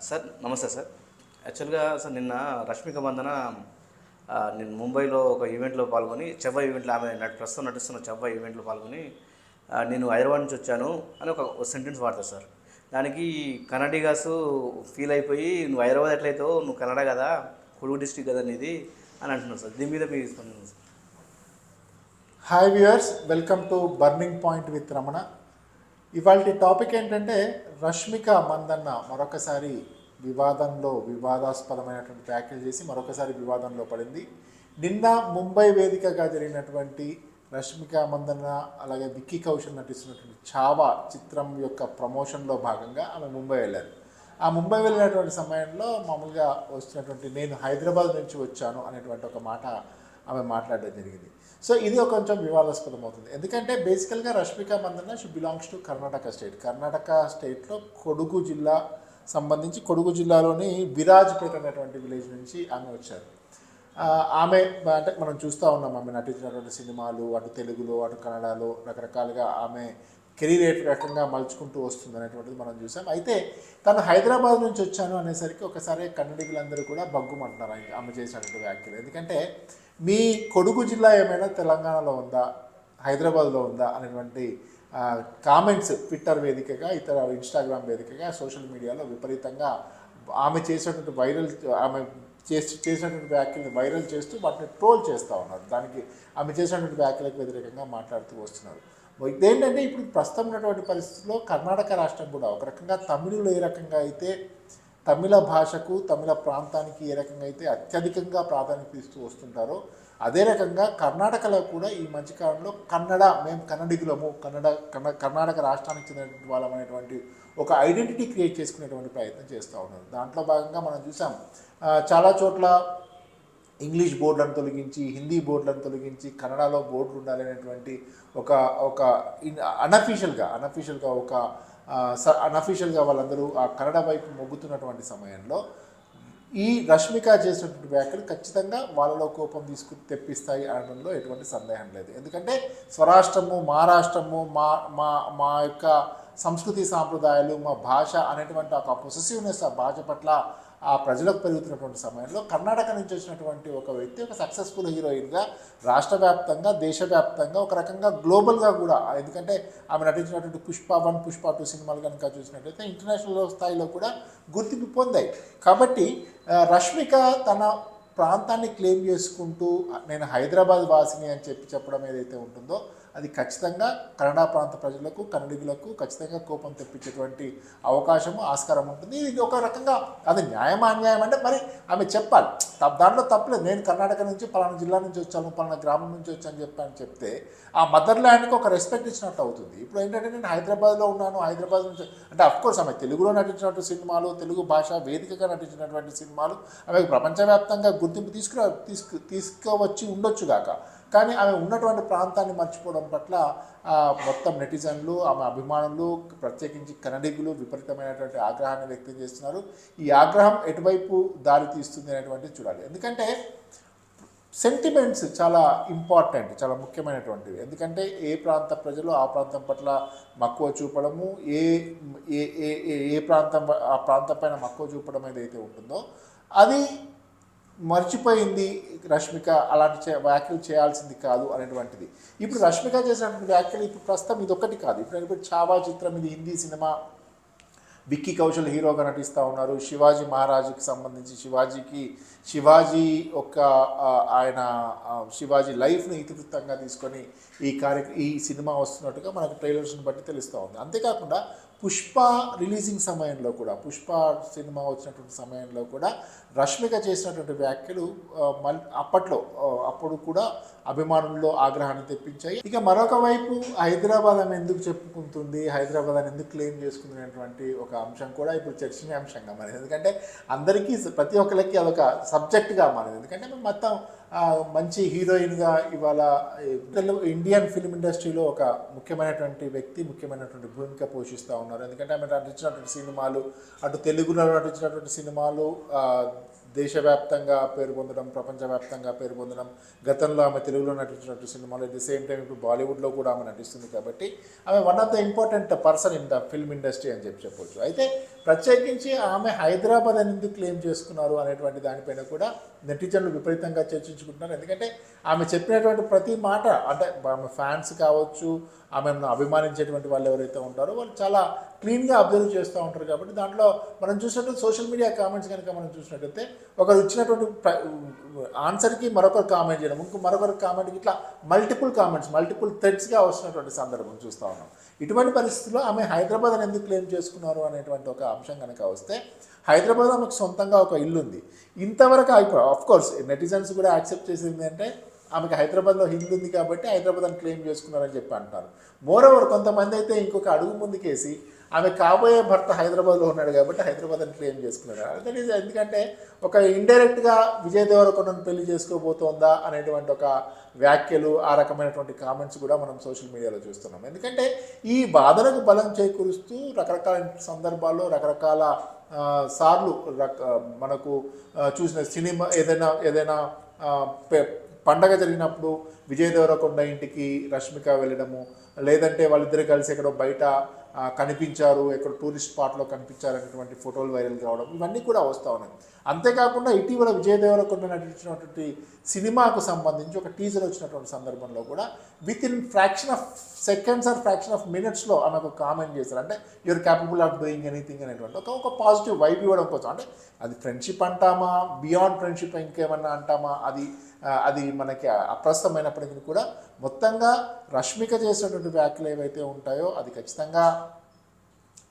Sir నమస్తే sir. యాక్చువల్గా sir నిన్న రష్మిక మందన నేను ముంబైలో ఒక ఈవెంట్లో పాల్గొని చెవ్వ ఈవెంట్లో ఆమె ప్రస్తుతం నటిస్తున్న చెవ్వ ఈవెంట్లో పాల్గొని నేను హైదరాబాద్ నుంచి వచ్చాను అని ఒక సెంటెన్స్ వాడతారు సార్. దానికి కన్నడిగాస్ ఫీల్ అయిపోయి నువ్వు హైదరాబాద్ ఎట్లయితావు, నువ్వు కన్నడ కదా, కొడుకు డిస్ట్రిక్ట్ కదా నీది అని అంటున్నారు సార్. దీని మీద మీ స్పందన sir. Hi viewers, welcome to burning point with Ramana. ఇవాళ టాపిక్ ఏంటంటే రష్మిక మందన్న మరొకసారి వివాదాస్పదమైనటువంటి వ్యాఖ్యలు చేసి మరొకసారి వివాదంలో పడింది. నిన్న ముంబై వేదికగా జరిగినటువంటి రష్మిక మందన్న అలాగే విక్కీ కౌశల్ నటిస్తున్నటువంటి ఛావా చిత్రం యొక్క ప్రమోషన్లో భాగంగా ఆమె ముంబై వెళ్ళారు. ఆ ముంబై వెళ్ళినటువంటి సమయంలో మామూలుగా వస్తున్నటువంటి నేను హైదరాబాద్ నుంచి వచ్చాను అనేటువంటి ఒక మాట ఆమె మాట్లాడడం జరిగింది. సో ఇది కొంచెం వివాదాస్పదం అవుతుంది. ఎందుకంటే బేసికల్గా Rashmika Mandanna she belongs to Karnataka స్టేట్లో కొడుగు జిల్లా సంబంధించి కొడుగు జిల్లాలోని విరాజ్పేట అనేటువంటి విలేజ్ నుంచి ఆమె వచ్చారు. ఆమె అంటే మనం చూస్తూ ఉన్నాం ఆమె నటించినటువంటి సినిమాలు అటు తెలుగులో అటు కన్నడలో రకరకాలుగా ఆమె కెరీర్ రకంగా మలుచుకుంటూ వస్తుంది అనేటువంటిది మనం చూసాం. అయితే తను హైదరాబాద్ నుంచి వచ్చాను అనేసరికి ఒకసారి కన్నడిగులందరూ కూడా బగ్గుమంటున్నారు ఆమె చేసినటువంటి వ్యాఖ్యలు. ఎందుకంటే మీ కొడుకు జిల్లా ఏమైనా తెలంగాణలో ఉందా, హైదరాబాద్లో ఉందా అనేటువంటి కామెంట్స్ ట్విట్టర్ వేదికగా ఇతర ఇన్స్టాగ్రామ్ వేదికగా సోషల్ మీడియాలో విపరీతంగా ఆమె చేసినటువంటి వ్యాఖ్యలను వైరల్ చేస్తూ వాటిని ట్రోల్ చేస్తూ ఉన్నారు. దానికి ఆమె చేసినటువంటి వ్యాఖ్యలకు వ్యతిరేకంగా మాట్లాడుతూ వస్తున్నారు. ఇదేంటంటే ఇప్పుడు ప్రస్తుతం ఉన్నటువంటి పరిస్థితుల్లో కర్ణాటక రాష్ట్రం కూడా ఒక రకంగా తమిళులు ఏ రకంగా అయితే తమిళ భాషకు తమిళ ప్రాంతానికి ఏ రకంగా అయితే అత్యధికంగా ప్రాధాన్యత ఇస్తూ వస్తుంటారో అదే రకంగా కర్ణాటకలో కూడా ఈ మధ్యకాలంలో మేము కన్నడిగులము కర్ణాటక రాష్ట్రానికి చెందినటువంటి వాళ్ళమైనటువంటి ఒక ఐడెంటిటీ క్రియేట్ చేసుకునేటువంటి ప్రయత్నం చేస్తూ ఉన్నారు. దాంట్లో భాగంగా మనం చూసాం చాలా చోట్ల ఇంగ్లీష్ బోర్డులను తొలగించి హిందీ బోర్డులను తొలగించి కన్నడలో బోర్డులు ఉండాలనేటువంటి ఒక అనఫీషియల్గా వాళ్ళందరూ ఆ కన్నడ వైపు మొగ్గుతున్నటువంటి సమయంలో ఈ రష్మిక చేసినటువంటి వ్యాఖ్యలు ఖచ్చితంగా వాళ్ళలో కోపం తెప్పిస్తాయి అనడంలో ఎటువంటి సందేహం లేదు. ఎందుకంటే స్వరాష్ట్రము మా రాష్ట్రము మా యొక్క సంస్కృతి సాంప్రదాయాలు మా భాష అనేటువంటి ఒక పొసెసివ్నెస్ ఆ భాష పట్ల ఆ ప్రజలకు పెరుగుతున్నటువంటి సమయంలో కర్ణాటక నుంచి వచ్చినటువంటి ఒక వ్యక్తి ఒక సక్సెస్ఫుల్ హీరోయిన్గా రాష్ట్ర వ్యాప్తంగా దేశవ్యాప్తంగా ఒక రకంగా గ్లోబల్గా కూడా, ఎందుకంటే ఆమె నటించినటువంటి పుష్ప 1 పుష్ప 2 సినిమాలు కనుక చూసినట్లయితే ఇంటర్నేషనల్ స్థాయిలో కూడా గుర్తింపు పొందాయి. కాబట్టి రష్మిక తన ప్రాంతాన్ని క్లెయిమ్ చేసుకుంటూ నేను హైదరాబాద్ వాసిని అని చెప్పడం ఏదైతే ఉంటుందో అది ఖచ్చితంగా కన్నడ ప్రాంత ప్రజలకు కన్నడిగులకు ఖచ్చితంగా కోపం తెప్పించేటువంటి అవకాశము ఆస్కారం ఉంటుంది. ఇది ఒక రకంగా అది న్యాయమా అన్యాయం అంటే మరి ఆమె చెప్పాలి, దాంట్లో తప్పలేదు. నేను కర్ణాటక నుంచి పలానా జిల్లా నుంచి వచ్చాను, పలానా గ్రామం నుంచి వచ్చాను చెప్తే ఆ మదర్ ల్యాండ్కి ఒక రెస్పెక్ట్ ఇచ్చినట్టు అవుతుంది. ఇప్పుడు ఏంటంటే నేను హైదరాబాద్లో ఉన్నాను, హైదరాబాద్ నుంచి అంటే అఫ్కోర్స్ ఆమె తెలుగులో నటించినటువంటి సినిమాలు, తెలుగు భాష వేదికగా నటించినటువంటి సినిమాలు ఆమె ప్రపంచవ్యాప్తంగా గుర్తింపు తీసుకువచ్చి ఉండొచ్చు గాక, కానీ ఆమె ఉన్నటువంటి ప్రాంతాన్ని మర్చిపోవడం పట్ల మొత్తం నెటిజన్లు ఆమె అభిమానులు ప్రత్యేకించి కన్నడిగులు విపరీతమైనటువంటి ఆగ్రహాన్ని వ్యక్తం చేస్తున్నారు. ఈ ఆగ్రహం ఎటువైపు దారి తీస్తుంది అనేటువంటిది చూడాలి. ఎందుకంటే సెంటిమెంట్స్ చాలా ఇంపార్టెంట్, చాలా ముఖ్యమైనటువంటివి. ఎందుకంటే ఏ ప్రాంత ప్రజలు ఆ ప్రాంతం పట్ల మక్కువ చూపడము, ఏ ప్రాంతం ఆ ప్రాంతం పైన మక్కువ చూపడం ఏదైతే ఉంటుందో అది మర్చిపోయింది రష్మిక. అలాంటి వ్యాఖ్యలు చేయాల్సింది కాదు అనేటువంటిది. ఇప్పుడు రష్మిక చేసినటువంటి వ్యాఖ్యలు ఇప్పుడు ప్రస్తుతం ఇది ఒక్కటి కాదు. ఇప్పుడు ఛావా చిత్రం, ఇది హిందీ సినిమా, విక్కీ కౌశల్ హీరోగా నటిస్తూ ఉన్నారు. శివాజీ మహారాజుకి సంబంధించి శివాజీ ఆయన శివాజీ లైఫ్ని ఇతివృత్తంగా తీసుకొని ఈ సినిమా వస్తున్నట్టుగా మనకు ట్రైలర్స్ని బట్టి తెలుస్తూ ఉంది. అంతేకాకుండా పుష్ప రిలీజింగ్ సమయంలో కూడా, పుష్ప సినిమా వచ్చినటువంటి సమయంలో కూడా రష్మిక చేసినటువంటి వ్యాఖ్యలు అప్పుడు కూడా అభిమానుల్లో ఆగ్రహాన్ని తెప్పించాయి. ఇక మరొక వైపు హైదరాబాద్ ఆమె ఎందుకు చెప్పుకుంటుంది, హైదరాబాద్ అని ఎందుకు క్లెయిమ్ చేసుకుంటున్నటువంటి ఒక అంశం కూడా ఇప్పుడు చర్చనీయాంశంగా మారింది. ఎందుకంటే అందరికీ ప్రతి ఒక్కరికి అదొక సబ్జెక్ట్గా మారింది. ఎందుకంటే మొత్తం మంచి హీరోయిన్గా ఇవాళ ఇండియన్ ఫిల్మ్ ఇండస్ట్రీలో ఒక ముఖ్యమైనటువంటి వ్యక్తి, ముఖ్యమైనటువంటి భూమిక పోషిస్తూ ఉన్నారు. ఎందుకంటే ఆమె నటించినటువంటి సినిమాలు, అటు తెలుగులో నటించినటువంటి సినిమాలు, దేశవ్యాప్తంగా పేరు పొందడం, ప్రపంచవ్యాప్తంగా పేరు పొందడం, గతంలో ఆమె తెలుగులో నటించినట్టు సినిమాలు, ఎట్ ది సేమ్ టైం ఇప్పుడు బాలీవుడ్లో కూడా ఆమె నటిస్తుంది కాబట్టి ఆమె one of the important person in the film industry అని చెప్పొచ్చు. అయితే ప్రత్యేకించి ఆమె హైదరాబాద్ అని ఎందుకు క్లెయిమ్ చేసుకున్నారు అనేటువంటి దానిపైన కూడా నెటిజన్లు విపరీతంగా చర్చించుకుంటున్నారు. ఎందుకంటే ఆమె చెప్పినటువంటి ప్రతి మాట, అంటే ఆమె ఫ్యాన్స్ కావచ్చు, ఆమెను అభిమానించేటువంటి వాళ్ళు ఎవరైతే ఉంటారో వాళ్ళు చాలా క్లీన్గా అబ్జర్వ్ చేస్తూ ఉంటారు. కాబట్టి దాంట్లో మనం చూసినట్టు సోషల్ మీడియా కామెంట్స్ కనుక మనం చూసినట్టయితే ఒకరు ఇచ్చినటువంటి ఆన్సర్కి మరొకరు కామెంట్ చేయడం, మరొకరు కామెంట్కి ఇట్లా మల్టిపుల్ థ్రెడ్స్గా వస్తున్నటువంటి సందర్భం చూస్తూ ఉన్నాం. ఇటువంటి పరిస్థితుల్లో ఆమె హైదరాబాద్ అని ఎందుకు క్లెయిమ్ చేసుకున్నారు అనేటువంటి ఒక అంశం కనుక వస్తే, హైదరాబాద్ ఆమెకు సొంతంగా ఒక ఇల్లు ఉంది. ఇంతవరకు ఆఫ్ కోర్స్ నెటిజన్స్ కూడా యాక్సెప్ట్ చేసింది అంటే ఆమెకి హైదరాబాద్లో ఇల్లు ఉంది కాబట్టి హైదరాబాద్ అని క్లెయిమ్ చేసుకున్నారని చెప్పి అంటారు. మోరోవర్ కొంతమంది అయితే ఇంకొక అడుగు ముందుకేసి ఆమె కాబోయే భర్త హైదరాబాద్లో ఉన్నాడు కాబట్టి హైదరాబాద్ అని క్లెయిమ్ చేసుకున్నారు. అదే ఎందుకంటే ఒక ఇండైరెక్ట్గా విజయ్ దేవరకొండను పెళ్లి చేసుకోబోతోందా అనేటువంటి ఒక వ్యాఖ్యలు, ఆ రకమైనటువంటి కామెంట్స్ కూడా మనం సోషల్ మీడియాలో చూస్తున్నాం. ఎందుకంటే ఈ బాధలకు బలం చేకూరుస్తూ రకరకాల సందర్భాల్లో రకరకాల సార్లు మనకు చూసిన సినిమా ఏదైనా పండగ జరిగినప్పుడు విజయ్ దేవరకొండ ఇంటికి రష్మిక వెళ్ళడము, లేదంటే వాళ్ళిద్దరు కలిసి ఎక్కడో బయట కనిపించారు, ఎక్కడ టూరిస్ట్ స్పాట్లో కనిపించారు అనేటువంటి ఫోటోలు వైరల్ కావడం, ఇవన్నీ కూడా వస్తూ ఉన్నాయి. అంతేకాకుండా ఇటీవల విజయ్ దేవరకొండ నటించినటువంటి సినిమాకు సంబంధించి ఒక టీజర్ వచ్చినటువంటి సందర్భంలో కూడా with in fraction of seconds or fraction of మినిట్స్లో ఆమెకు కామెంట్ చేశారు. అంటే you're capable of doing anything అనేటువంటి ఒక పాజిటివ్ వైబ్ ఇవ్వడం కోసం. అంటే అది ఫ్రెండ్షిప్ అంటామా, బియాండ్ ఫ్రెండ్షిప్ ఇంకేమన్నా అంటామా, అది మనకి అప్రస్తుతమైనప్పటికీ కూడా మొత్తంగా రష్మిక చేసినటువంటి వ్యాఖ్యలు ఏవైతే ఉంటాయో అది ఖచ్చితంగా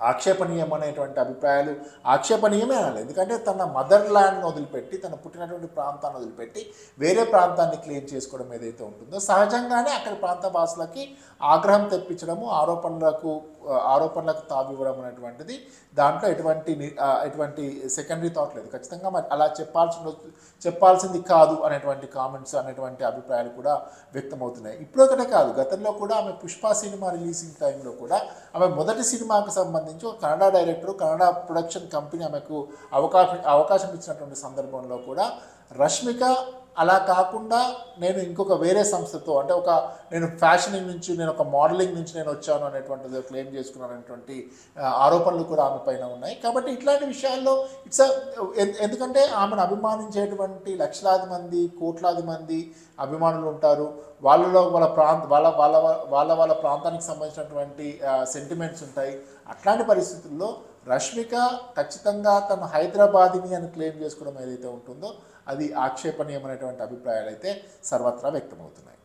ఆక్షేపణీయం అనేటువంటి అభిప్రాయాలు ఆక్షేపణీయమే అనాలి. ఎందుకంటే తన మదర్ ల్యాండ్ను వదిలిపెట్టి, తన పుట్టినటువంటి ప్రాంతాన్ని వదిలిపెట్టి వేరే ప్రాంతాన్ని క్లెయిమ్ చేసుకోవడం ఏదైతే ఉంటుందో సహజంగానే అక్కడి ప్రాంత భాషలకి ఆగ్రహం తెప్పించడము, ఆరోపణలకు తావివ్వడం అనేటువంటిది దాంట్లో ఎటువంటి సెకండరీ థాట్ లేదు. ఖచ్చితంగా మరి అలా చెప్పాల్సింది కాదు అనేటువంటి కామెంట్స్ అనేటువంటి అభిప్రాయాలు కూడా వ్యక్తమవుతున్నాయి. ఇప్పుడు ఒకటే కాదు, గతంలో కూడా ఆమె పుష్ప సినిమా రిలీజింగ్ టైంలో కూడా ఆమె మొదటి సినిమాకు సంబంధించి ఒక Kannada director, Kannada production company ఆమెకు అవకాశం ఇచ్చినటువంటి సందర్భంలో కూడా రష్మిక అలా కాకుండా నేను ఇంకొక వేరే సంస్థతో, అంటే నేను ఫ్యాషనింగ్ నుంచి, నేను ఒక మోడలింగ్ నుంచి నేను వచ్చాను అనేటువంటిది క్లెయిమ్ చేసుకున్నాను అనేటువంటి ఆరోపణలు కూడా ఆమె పైన ఉన్నాయి. కాబట్టి ఇట్లాంటి విషయాల్లో ఎందుకంటే ఆమెను అభిమానించేటువంటి లక్షలాది మంది, కోట్లాది మంది అభిమానులు ఉంటారు. వాళ్ళలో వాళ్ళ ప్రాంతానికి సంబంధించినటువంటి సెంటిమెంట్స్ ఉంటాయి. అట్లాంటి పరిస్థితుల్లో రష్మిక ఖచ్చితంగా తను హైదరాబాదీని అని క్లెయిమ్ చేసుకోవడం ఏదైతే ఉంటుందో అది ఆక్షేపణీయమైనటువంటి అభిప్రాయాలు అయితే సర్వత్రా వ్యక్తమవుతున్నాయి.